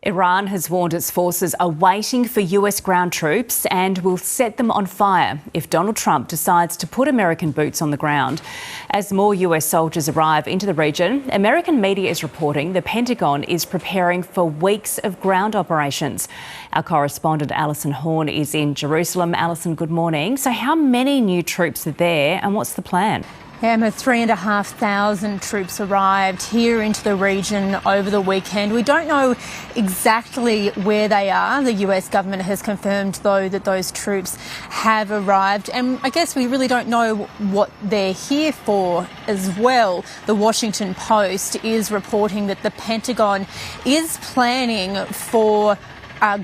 Iran has warned its forces are waiting for US ground troops and will set them on fire if Donald Trump decides to put American boots on the ground. As more US soldiers arrive into the region, American media is reporting the Pentagon is preparing for weeks of ground operations. Our correspondent Alison Horn is in Jerusalem. Alison, good morning. So how many new troops are there and what's the plan? Emma, 3,500 troops arrived here into the region over the weekend. We don't know exactly where they are. The US government has confirmed, though, that those troops have arrived. And I guess we really don't know what they're here for as well. The Washington Post is reporting that the Pentagon is planning for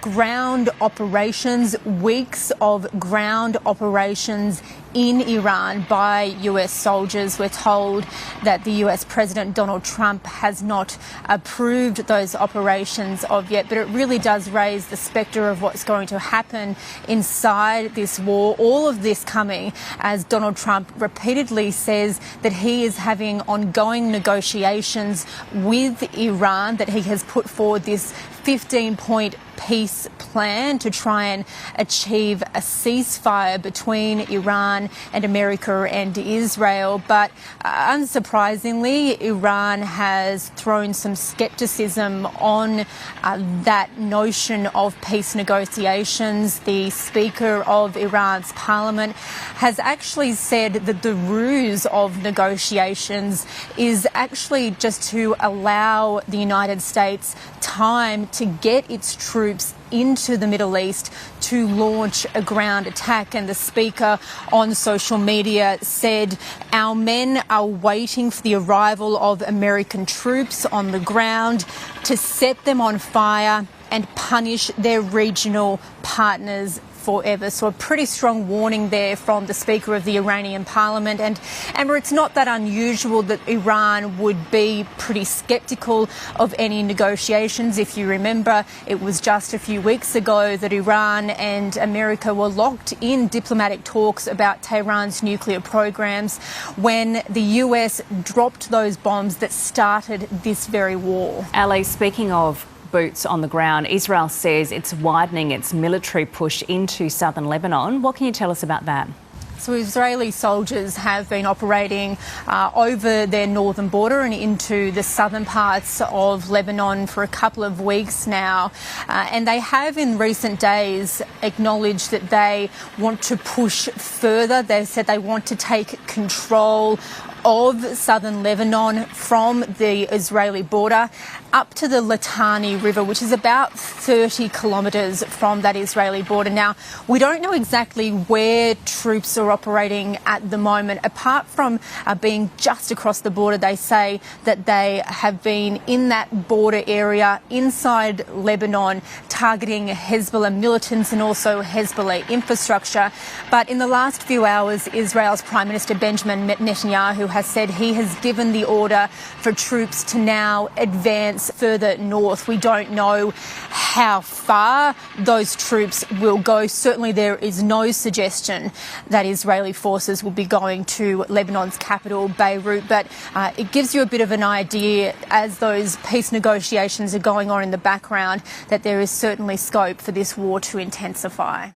ground operations, weeks of ground operations in Iran by US soldiers. We're told that the US President Donald Trump has not approved those operations of yet, but it really does raise the spectre of what's going to happen inside this war. All of this coming as Donald Trump repeatedly says that he is having ongoing negotiations with Iran, that he has put forward this 15-point peace plan to try and achieve a ceasefire between Iran and America and Israel. But unsurprisingly, Iran has thrown some skepticism on that notion of peace negotiations. The Speaker of Iran's parliament has actually said that the ruse of negotiations is actually just to allow the United States time to get its troops into the Middle East to launch a ground attack. And the Speaker on social media said, "Our men are waiting for the arrival of American troops on the ground to set them on fire and punish their regional partners forever." So a pretty strong warning there from the Speaker of the Iranian parliament. And Amber, it's not that unusual that Iran would be pretty sceptical of any negotiations. If you remember, it was just a few weeks ago that Iran and America were locked in diplomatic talks about Tehran's nuclear programs when the US dropped those bombs that started this very war. Ali, speaking of boots on the ground, Israel says it's widening its military push into southern Lebanon. What can you tell us about that? So Israeli soldiers have been operating over their northern border and into the southern parts of Lebanon for a couple of weeks now. And they have in recent days acknowledged that they want to push further. They said they want to take control of southern Lebanon from the Israeli border up to the Litani River, which is about 30 kilometres from that Israeli border. Now, we don't know exactly where troops are operating at the moment. Apart from being just across the border, they say that they have been in that border area inside Lebanon targeting Hezbollah militants and also Hezbollah infrastructure. But in the last few hours, Israel's Prime Minister Benjamin Netanyahu has said he has given the order for troops to now advance further north. We don't know how far those troops will go. Certainly there is no suggestion that Israeli forces will be going to Lebanon's capital, Beirut, but it gives you a bit of an idea as those peace negotiations are going on in the background that there is certainly scope for this war to intensify.